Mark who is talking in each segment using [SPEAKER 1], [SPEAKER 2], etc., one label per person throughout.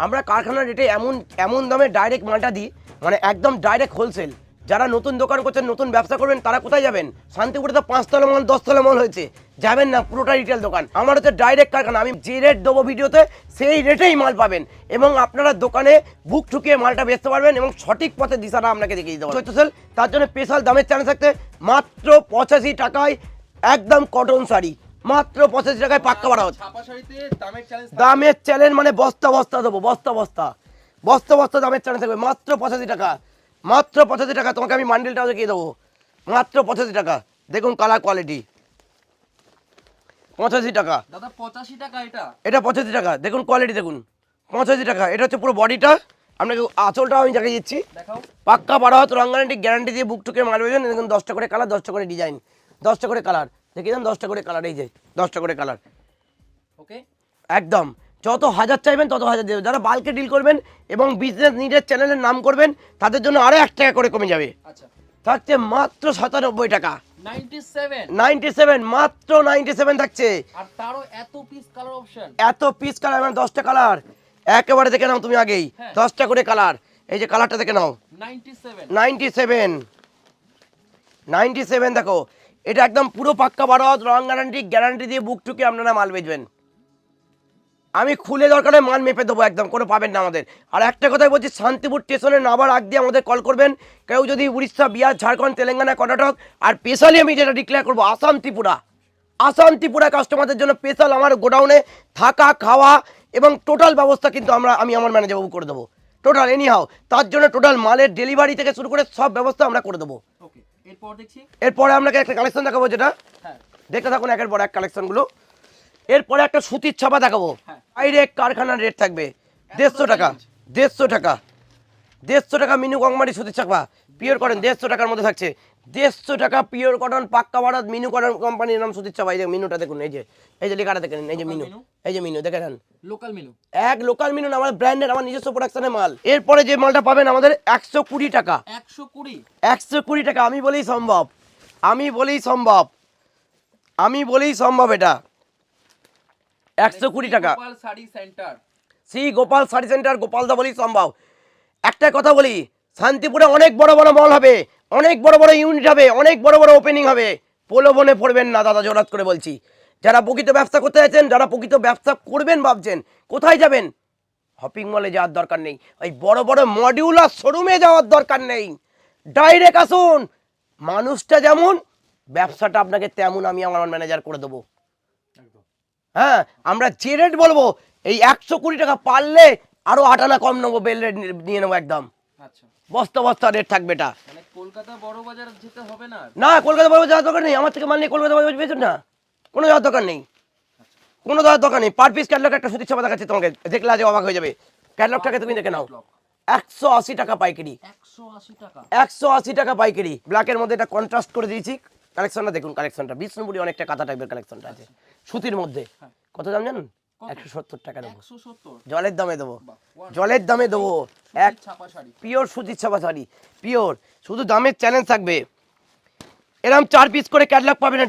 [SPEAKER 1] আমরা কারখানার রেটে এমন এমন দামে ডাইরেক্ট মালটা দিই, মানে একদম ডাইরেক্ট হোলসেল। যারা নতুন দোকান করছেন, নতুন ব্যবসা করবেন, তারা কোথায় যাবেন? শান্তিপুরে তো 5 তলা মাল 10 তলা মাল হয়েছে, যাবেন না, পুরোটা রিটেল দোকান। আমার হচ্ছে ডাইরেক্ট কারখানা, আমি যে রেট দেবো ভিডিওতে সেই রেটেই মাল পাবেন এবং আপনারা দোকানে বুক ঠুকিয়ে মালটা বেচতে পারবেন এবং সঠিক পথে দিশাটা আপনাকে দেখিয়ে দিতে পারবেন। চৈত্র, তার জন্য স্পেশাল দামের চ্যানেল থাকতে মাত্র 85 টাকায় একদম কটন শাড়ি, মাত্র 85 টাকায় পাক্কা বাড়া হচ্ছে। দামের চ্যালেঞ্জ মানে বস্তা বস্তা দেবো, বস্তা বস্তা বস্তা বস্তা দামের চ্যালেঞ্জ থাকবে মাত্র 85 টাকা, মাত্র 85 টাকা। তোমাকে আমি মান্ডেলটাও দেখিয়ে দেবো, মাত্র 85 টাকা। দেখুন কালার কোয়ালিটি, 85 টাকা
[SPEAKER 2] দাদা। 85 টাকা
[SPEAKER 1] এটা 85 টাকা। দেখুন কোয়ালিটি দেখুন, 85 টাকা। এটা হচ্ছে পুরো বডিটা, আপনাকে আঁচলটাও আমি দেখিয়ে দিচ্ছি। পাক্কা বারো হাত রং গ্যারান্টি দিয়ে বুক টুকে মাল বেজেন। দেখুন 10টা করে কালার, 10টা করে ডিজাইন, 10টা করে কালার, দেখিয়ে দেন 10টা করে কালার, এই যে 10টা করে কালার। ওকে, একদম যত হাজার চাইবেন তত হাজার দেবেন। যারা বাল্কে ডিল করবেন এবং বিজনেস নিডের চ্যানেলের নাম করবেন, তাদের জন্য আরো 1 টাকা করে কমে যাবে। আচ্ছা, থাকছে মাত্র 97 টাকা, 97, মাত্র 97 থাকছে। আর তারও এত পিস কালার অপশন, এত পিস কালার, মানে 10টা কালার একেবারে দেখে নাও তুমি আগেই, 10টা করে কালার। এই যে কালারটা দেখে নাও, 97 দেখো। এটা একদম পুরো পাক্কা বারো হাত রং গ্যারান্টি দিয়ে বুক টুকে আপনারা মাল বেচবেন। আমি খুলে দরকারে মাল মেপে দেবো, একদম কোনো পাবেন না আমাদের। আর একটা কথাই বলছি, শান্তিপুর স্টেশনে নামার আগ দিয়ে আমাদের কল করবেন। কেউ যদি উড়িষ্যা, বিহার, ঝাড়খণ্ড, তেলেঙ্গানা, কর্ণাটক, আর স্পেশালি আমি যেটা ডিক্লেয়ার করবো, আসাম ত্রিপুরা কাস্টমারদের জন্য স্পেশাল আমার গোডাউনে থাকা, খাওয়া এবং টোটাল ব্যবস্থা কিন্তু আমি আমার ম্যানেজার বাবু করে দেবো, টোটাল এনি হাও। তার জন্য টোটাল মালের ডেলিভারি থেকে শুরু করে সব ব্যবস্থা আমরা করে দেবো। এরপরে আপনাকে একটা কালেকশন দেখাবো, যেটা দেখতে থাকুন একের পর এক কালেকশনগুলো। এরপরে একটা সুতির ছাপা দেখাবো, ডাইরেক্ট কারখানার রেট থাকবে 150 টাকা, 150 টাকা, 150 টাকা। মিনু কোম্পানি সুতির ছাপা পিওর কটন 150 টাকার মধ্যে থাকছে, 150 টাকা পিওর কটন পাক্কা ভারত। মিনু কটন কোম্পানির নাম সুতির ছাপা। এই যে মিনুটা দেখুন, এই যে লেখাটা দেখেন, এই যে মিনু, এই যে মিনু দেখে নেন, লোকাল মিনু, এক লোকাল মিনু না, আমার ব্র্যান্ডের, আমার নিজস্ব প্রোডাকশনের মাল। এরপরে যে মালটা পাবেন আমাদের 120 টাকা, 120 টাকা। আমি বলেই সম্ভব, এটা 120 টাকা। শ্রী গোপাল শাড়ি সেন্টার, গোপালদা বলেই সম্ভব। একটা কথা বলি, শান্তিপুরে অনেক বড় বড় মল হবে, অনেক বড় বড় ইউনিট হবে, অনেক বড় বড় ওপেনিং হবে। প্রলোভনে পড়বেন না দাদা, জোরাত করে বলছি। যারা প্রকৃত ব্যবসা করতে যাচ্ছেন, যারা প্রকৃত ব্যবসা করবেন ভাবছেন, কোথায় যাবেন? শপিং মলে যাওয়ার দরকার নেই, ওই বড় বড় মডিউলার শোরুমে যাওয়ার দরকার নেই। ডাইরেক্ট আসুন, মানুষটা যেমন ব্যবসাটা আপনাকে তেমন আমি আমার ম্যানেজার করে দেবো। হ্যাঁ, আমরা যে রেট বলবো, এই 120 টাকা, পারলে আরো 8 আনা কম নেবো, বেল রেট নিয়ে নেবো একদম। বস্তা বস্তা রেট থাকবে এটা। কলকাতা বড় বাজার যেতে হবে না, না কলকাতা বড় বাজার যাওয়ার দরকার নেই। আমার থেকে মাল নিয়ে কলকাতা বড় বাজার বেচুন না, কোনো যাওয়ার দরকার নেই, কোনো যাওয়ার দরকার নেই। পার পিস ক্যাটলগ একটা সুতির ছাপা দেখাচ্ছি তোমাকে, দেখলে আজ অবাক হয়ে যাবে। ক্যাটলগটাকে তুমি দেখে নাও, 180 টাকা পাইকারি, 180 টাকা পাইকারি। ব্ল্যাকের মধ্যে এটা কন্ট্রাস্ট করে দিয়েছি। কালেকশনটা দেখুন, কালেকশনটা বিষ্ণুপুরি অনেকটা কাঁথা টাইপের কালেকশনটা আছে, সুতির মধ্যে। কত দাম জানুন? 170 টাকা দেবো, জলের দামে দেবো, জলের দামে দেবো। এক পিওর সুতির ছাপা শাড়ি, পিওর। শুধু দামের চ্যালেঞ্জ থাকবে। এরকম 4 পিস করে ক্যাটলগ পাবেন,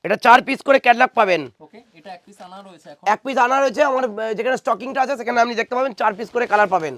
[SPEAKER 1] এটা 4 পিস করে ক্যাটলগ পাবেন। এক পিস আনা রয়েছে আমার, যেখানে স্টকিংটা আছে সেখানে আপনি দেখতে পাবেন 4 পিস করে কালার পাবেন।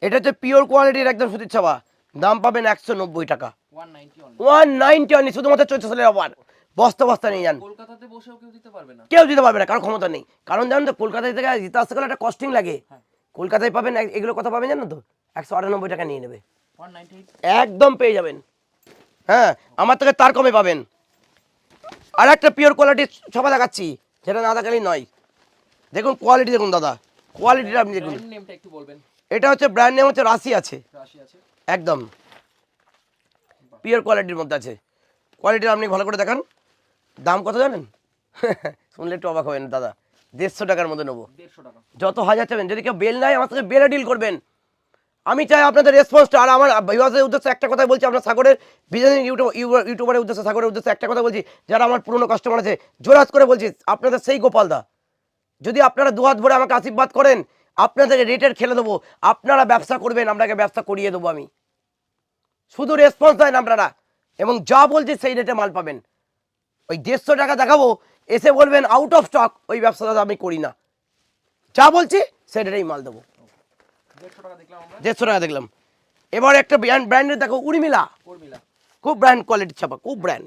[SPEAKER 1] এটা হচ্ছে পিওর কোয়ালিটির একদম সুতির ছাপা, দাম পাবেন 190 টাকা, 190 অনলি, শুধুমাত্র 14 সালের অফার। বস্তা বস্তা নিয়ে যান, কলকাতাতে বসেও কেউ দিতে পারবে না, কারণ ক্ষমতা নেই। কারণ জানেন তো, কলকাতা থেকে দিতে আসতে গেলে একটা কস্টিং লাগে। কলকাতায় পাবেন এগুলো কত পাবেন জানেন তো? 198 টাকা নিয়ে নেবে, একদম পেয়ে যাবেন। হ্যাঁ, আমার থেকে তার কমে পাবেন। আর একটা পিওর কোয়ালিটির ছাপা দেখাচ্ছি, যেটা না দেখালেই নয়। দেখুন কোয়ালিটি, দেখুন দাদা কোয়ালিটিটা আপনি দেখুন। এটা হচ্ছে ব্র্যান্ড নেম হচ্ছে রাশি আছে, একদম পিওর কোয়ালিটির মধ্যে আছে। কোয়ালিটি আপনি ভালো করে দেখান। দাম কত জানেন? শুনলে একটু অবাক হবেন দাদা, 150 টাকার মধ্যে নেবো। যত হাজার চাবেন, যদি কেউ বেল নাই, আমার সাথে বেলে ডিল করবেন। আমি চাই আপনাদের রেসপন্সটা। আর আমার ভিউয়ার্সের উদ্দেশ্যে একটা কথা বলছি, আপনার সাগরের বিজনেস ইউটিউবারের উদ্দেশ্যে, সাগরের উদ্দেশ্যে একটা কথা বলছি, যারা আমার পুরনো কাস্টমার আছে, জোরাজ করে বলছি, আপনাদের সেই গোপালদা, যদি আপনারা দুহাত ভরে আমাকে আশীর্বাদ করেন, আপনাদের রেটের খেলে দেবো। আপনারা ব্যবসা করবেন, আপনাকে ব্যবসা করিয়ে দেবো আমি। শুধু রেসপন্স দেন আপনারা, এবং যা বলছি সেই রেটে মাল পাবেন। ওই 150 টাকা দেখাবো, এসে বলবেন আউট অফ স্টক, ওই ব্যবসাটা আমি করি না। যা বলছি সেটাই মাল দেবো।
[SPEAKER 2] 150 টাকা দেখলাম আমরা,
[SPEAKER 1] 150 টাকা দেখলাম। এবার একটা ব্র্যান্ডের দেখো, উর্মিলা, খুব ব্র্যান্ড কোয়ালিটির ছাপা, খুব ব্র্যান্ড,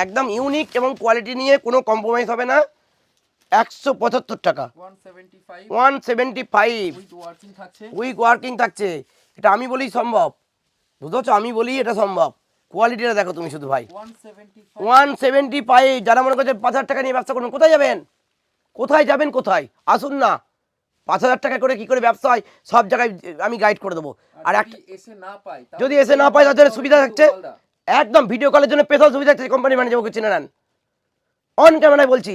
[SPEAKER 1] একদম ইউনিক এবং কোয়ালিটি নিয়ে কোনো কম্প্রোমাইজ হবে না। 175 টাকা, 175 উইক ওয়ার্কিং থাকছে। এটা আমি বলি সম্ভব, বুঝতে, আমি বলি এটা সম্ভব। কোয়ালিটিটা দেখো তুমি শুধু ভাই, 175। যারা মনে করছে 5,000 টাকা নিয়ে ব্যবসা করবেন, কোথায় যাবেন, কোথায় আসুন না। 5,000 টাকা করে কি করে ব্যবসা হয় সব জায়গায় আমি গাইড করে দেবো। আর একটা যদি এসে না পায় তাদের সুবিধা থাকছে, একদম ভিডিও কলের জন্য স্পেশাল সুবিধা থাকছে। কোম্পানি ম্যানেজারকে চিনে নেন, অন ক্যামেরায় বলছি,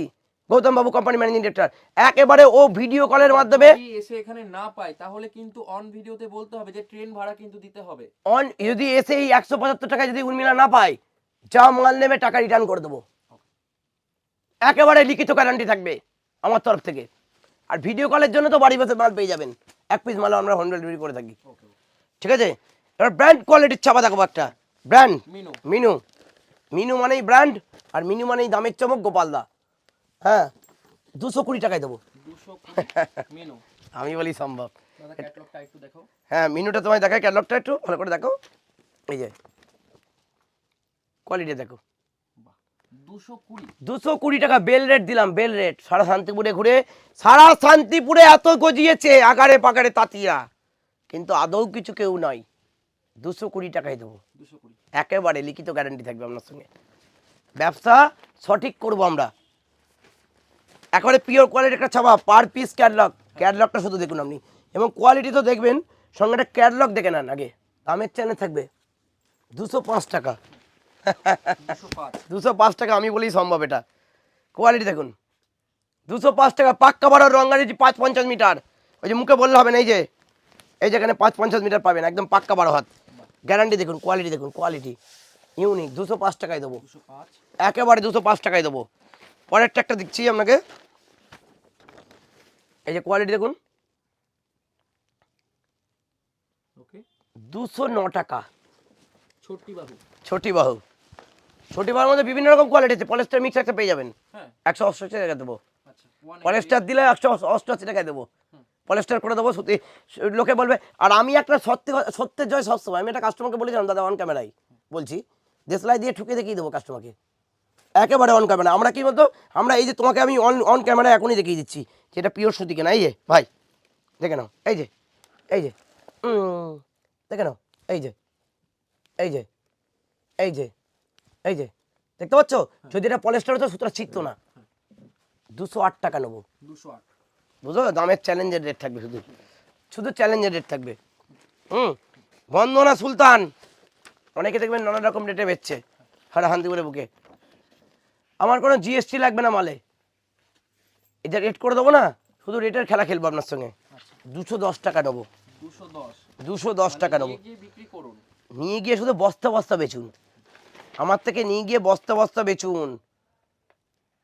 [SPEAKER 1] গৌতম বাবু কোম্পানি ম্যানেজিং ডিরেক্টর, একেবারে ও ভিডিও কলের মাধ্যমে
[SPEAKER 2] এসে এখানে না পায় তাহলে কিন্তু অন ভিডিওতে বলতে হবে যে ট্রেন ভাড়া কিন্তু দিতে হবে।
[SPEAKER 1] অন যদি এসে এই 175 টাকা যদি উর্মিলা না পায়, যা মাল নেবে টাকা রিটার্ন করে দেবো, একেবারে লিখিত গ্যারান্টি থাকবে আমার তরফ থেকে। আর ভিডিও কলের জন্য তো বাড়ি বসে মাল পেয়ে যাবেন, 1 পিস মাল আমরা হোম ডেলিভারি করে থাকি, ঠিক আছে। এবার ব্র্যান্ড কোয়ালিটির ছাপা দেখো, একটা ব্র্যান্ড মিনু মানেই ব্র্যান্ড, আর মিনু মানেই দামের চমক, গোপালদা। হ্যাঁ, 220 টাকায় দেবো, আমি বলি সম্ভব। হ্যাঁ, মিনুটা তোমায় দেখায়, ক্যাটলগটা একটু ভালো করে দেখো, এই যে কোয়ালিটি দেখো, 220 টাকা বেল রেট দিলাম, বেল রেট। সারা শান্তিপুরে ঘুরে, সারা শান্তিপুরে এত গজিয়েছে আগারে পাগারে তাঁতিয়া, কিন্তু আদৌ কিছু কেউ নয়। 220 টাকায় দেবো, একেবারে লিখিত গ্যারান্টি থাকবে আপনার সঙ্গে। ব্যবসা সঠিক করবো আমরা, একেবারে পিওর কোয়ালিটি একটা ছাপা, পার পিস ক্যাটলগটা শুধু দেখুন আপনি, এবং কোয়ালিটি তো দেখবেন, সঙ্গে একটা ক্যাটলগ দেখে নেন আগে। দামের চ্যানেল থাকবে 205 টাকা, 205 টাকা, আমি বলি সম্ভব। এটা কোয়ালিটি দেখুন, 205 টাকা, পাক্কা বারো রঙারি 5-50 মিটার, ওই যে মুখে বললে হবে না, এই যেখানে 5-50 মিটার পাবেন, একদম পাক্কা 12 হাত গ্যারান্টি। দেখুন কোয়ালিটি, দেখুন কোয়ালিটি ইউনিক, 205 টাকায় দেবো, একেবারে 205 টাকায় দেবো। পরেরটা একটা দিচ্ছি আপনাকে, এই যে কোয়ালিটি দেখুন, 209 টাকা, ছোটি বাহু বাহুর মধ্যে বিভিন্ন রকম কোয়ালিটি আছে। পলিস্টার মিক্স একটা পেয়ে যাবেন, 188 টাকা দেবো। পলিস্টার দিলে 188 টাকায় দেবো, পলিস্টার করে দেবো সুতি। লোকে বলবে, আর আমি একটা সত্যের জয় সবসময়, আমি একটা কাস্টমারকে বলেছিলাম, দাদা অন ক্যামেরায় বলছি, দেশলাই দিয়ে ঠুকে দেখিয়ে দেবো কাস্টমারকে, একেবারে অন ক্যামেরা। আমরা কি বলতো, আমরা এই যে তোমাকে আমি অন ক্যামেরায় এখনই দেখিয়ে দিচ্ছি যে এটা পিওর সুতি কেনা। এই যে ভাই দেখে নাও, এই যে দেখে নাও, এই যে দেখতে পাচ্ছ, যদি এটা পলিস্টার হতো সুতরাং ছিটতো না। 208 টাকা নেবো, বুঝলো, দামের চ্যালেঞ্জের রেট থাকবে, শুধু চ্যালেঞ্জের রেট থাকবে। বন্দনা সুলতান, অনেকে দেখবেন নানা রকম রেটে বেচছে সারা শান্তিপুরে বুকে। আমার কোনো জিএসটি লাগবে না মালে, এটা রেট করে দেবো না, শুধু রেটের খেলা খেলবো আপনার সঙ্গে। 210 টাকা নেবো, 210 টাকা নেবো। নিয়ে গিয়ে শুধু বস্তা বেচুন, আমার থেকে নিয়ে গিয়ে বস্তা বেচুন,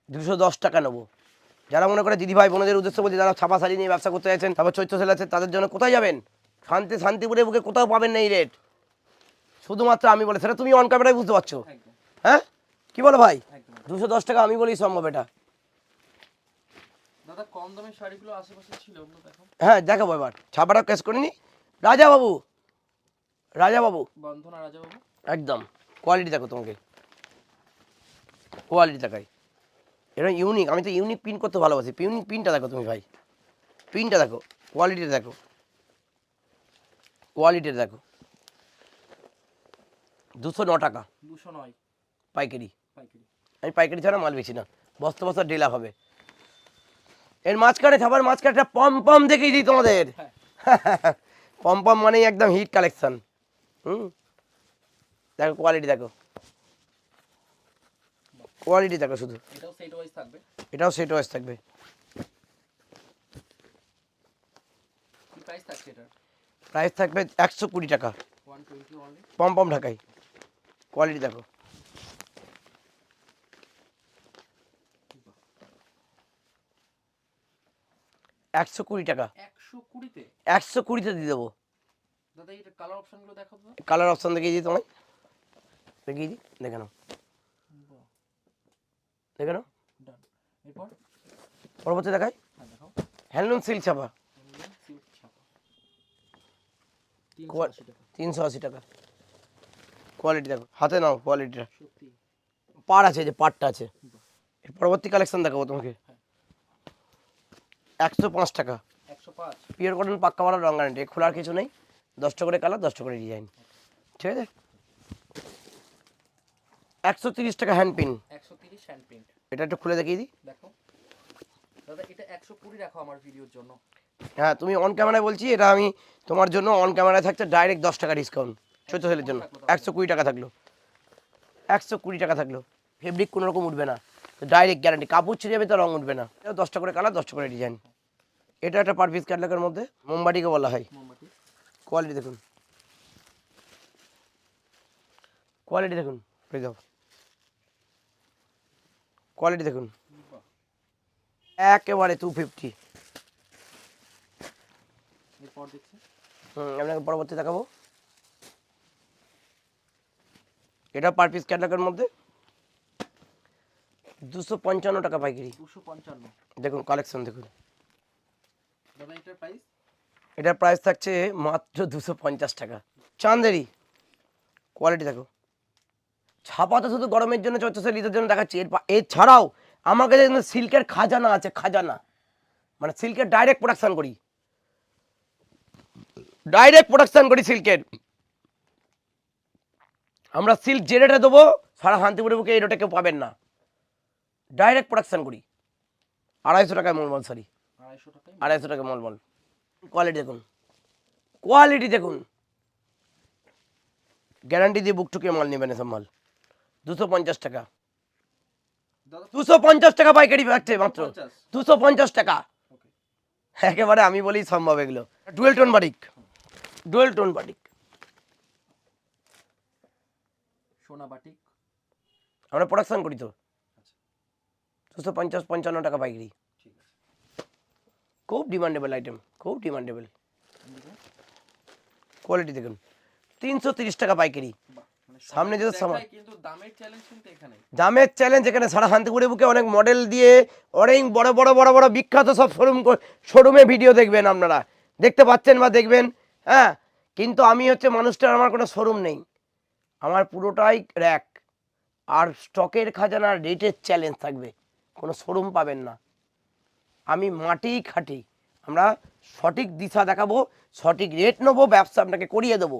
[SPEAKER 1] 210 টাকা নেবো। যারা মনে করে দিদি ভাই বোনদের উদ্দেশ্য বলছি, যারা ছাপা শাড়ি নিয়ে ব্যবসা করতে চাইছেন, তারপর চৈত্র সেল আছে, তাদের জন্য কোথায় যাবেন, শান্তিপুরে বুকে কোথাও পাবেন না এই রেট, শুধুমাত্র আমি বলে। সেটা তুমি অন ক্যামেরায় বুঝতে পারছো, হ্যাঁ কি বলো ভাই, 210 টাকা আমি বলি সম্ভব এটা।
[SPEAKER 2] দাদা কম দামের শাড়িগুলো আশেপাশে ছিল,
[SPEAKER 1] হ্যাঁ দেখাবো, এবার ছাপাটা ক্যাশ করে নি। রাজা বাবু,
[SPEAKER 2] বন্ধনা রাজা বাবু,
[SPEAKER 1] একদম কোয়ালিটি দেখো, তোমাকে কোয়ালিটি দেখাই, এটা ইউনিক। আমি তো ইউনিক প্রিন্ট করতে ভালোবাসি, ইউনিক প্রিন্টটা দেখো তুমি ভাই, প্রিন্টটা দেখো, কোয়ালিটিটা দেখো, দেখো 209 টাকা,
[SPEAKER 2] 209
[SPEAKER 1] পাইকারি। আমি পাইকারি ছাড়া মাল বেশি না, বস্তা ডেলা হবে। এর মাঝখানে ছাপার মাঝখানে একটা পম দেখিয়ে দিই তোমাদের, পম মানেই একদম হিট কালেকশন। দেখো কোয়ালিটি দেখো, শুধু এটাও সেট ওয়াইজ থাকবে। প্রাইস থাকবে 120 টাকা, পম ঢাকাই। কোয়ালিটি দেখো, টাকা, 120-তে দিয়ে দেবো। কালার অপশন দেখিয়ে দিই তোমায়, দেখে নাও, পরবর্তী দেখাই। হ্যান্ডলুম সিল্ক ছাপা
[SPEAKER 2] সিল্ক ছাপা
[SPEAKER 1] 380 টাকা। কোয়ালিটি দেখো, হাতে নাও কোয়ালিটিটা,
[SPEAKER 2] সত্যি
[SPEAKER 1] পাড় আছে, যে পাড়টা আছে। এর পরবর্তী কালেকশন দেখাবো তোমাকে। 105 টাকা
[SPEAKER 2] 105
[SPEAKER 1] পিওর কটন, পাক্কা মারা, রং গ্যারান্টি, খোলার কিছু নেই। 10টা করে কালার, 10টা করে ডিজাইন, ঠিক আছে। 130 টাকা হ্যান্ড পিন,
[SPEAKER 2] 130 হ্যান্ড প্রিন্ট।
[SPEAKER 1] এটা একটু খুলে দেখিয়ে দিই।
[SPEAKER 2] দেখো দাদা, এটা 120 রাখো আমার ভিডিওর জন্য।
[SPEAKER 1] হ্যাঁ, তুমি অন ক্যামেরায় বলছি, এটা আমি তোমার জন্য অন ক্যামেরায় থাকছে ডাইরেক্ট 10 টাকা ডিসকাউন্ট চৈত্র সেলের জন্য। 120 টাকা থাকলো, 120 টাকা থাকলো। ফেব্রিক কোনো রকম উঠবে না, ডাইরেক্ট গ্যারান্টি, কাপড় ছিঁড়ে যাবে তো রং উঠবে না। 10টা করে কালার, 10টা করে ডিজাইন। এটা একটা পার পিস ক্যাটলগের মধ্যে মোমবাটিকে বলা হয়।
[SPEAKER 2] মোমবাতি
[SPEAKER 1] কোয়ালিটি দেখুন, কোয়ালিটি দেখুন, পেয়ে যাও কোয়ালিটি দেখুন, একেবারে 250।
[SPEAKER 2] এরপর দেখছি
[SPEAKER 1] আপনাকে পরবর্তী দেখাবো। এটা পার পিস ক্যাটলগের মধ্যে 255 টাকা পাইকারি।
[SPEAKER 2] 255।
[SPEAKER 1] দেখুন কালেকশন দেখুন,
[SPEAKER 2] দাদা এটার প্রাইস?
[SPEAKER 1] এটার প্রাইস থাকছে মাত্র 250 টাকা। চান্দেরি কোয়ালিটি দেখো, ছাপা তো শুধু গরমের জন্য, চৈত্র সেল ঈদের জন্য দেখাচ্ছি। এছাড়াও আমার কাছে কিন্তু সিল্কের খাজানা আছে, খাজানা, মানে সিল্কের ডাইরেক্ট প্রোডাকশন করি, ডাইরেক্ট প্রোডাকশন করি সিল্কের। আমরা সিল্ক যে রেটে দেবো সারা শান্তিপুরের বুকে এই রেটে কেউ পাবেন না, ডাইরেক্ট প্রোডাকশন করি। 250 টাকায় মলমল শাড়ি,
[SPEAKER 2] 250 টাকায়
[SPEAKER 1] 250 টাকা মলমল। কোয়ালিটি দেখুন, কোয়ালিটি দেখুন, গ্যারান্টি দিয়ে বুক টুকিয়ে মাল নেবেন এসব মাল। 250 টাকা,
[SPEAKER 2] দাদা
[SPEAKER 1] 250 টাকা পাইকারি পাচ্ছে মাত্র,
[SPEAKER 2] 250
[SPEAKER 1] 250 টাকা।
[SPEAKER 2] ওকে।
[SPEAKER 1] একেবারে আমি বলি সম্ভব এগুলো। Dual tone batik, dual tone batik,
[SPEAKER 2] সোনা বাটিক।
[SPEAKER 1] আমরা প্রোডাকশন করি তো।
[SPEAKER 2] আচ্ছা
[SPEAKER 1] 250-55 টাকা পাইকারি,
[SPEAKER 2] ঠিক আছে।
[SPEAKER 1] খুব ডিমান্ডেবল আইটেম, খুব ডিমান্ডেবল।
[SPEAKER 2] এদিকে?
[SPEAKER 1] কোয়ালিটি দেখুন, 330 টাকা পাইকারি।
[SPEAKER 2] বাহ, মানে সব
[SPEAKER 1] সামনে যেটা সামান,
[SPEAKER 2] দেখায় কিন্তু দামের চ্যালেঞ্জ কিন্তু এখানেই।
[SPEAKER 1] দামের চ্যালেঞ্জ এখানে। সারা শান্তিপুরের বুকে অনেক মডেল দিয়ে, অনেক বড় বড় বড় বড় বিখ্যাত সব শোরুমে ভিডিও দেখবেন আপনারা, দেখতে পাচ্ছেন বা দেখবেন, হ্যাঁ। কিন্তু আমি হচ্ছে মানুষটার, আমার কোনো শোরুম নেই, আমার পুরোটাই র্যাক। আর স্টকের খাজানা, রেটের চ্যালেঞ্জ থাকবে, কোনো শোরুম পাবেন না। আমি মাটি খাটি, আমরা সঠিক দিশা দেখাবো, সঠিক রেট নেবো, ব্যবসা আপনাকে করিয়ে দেবো।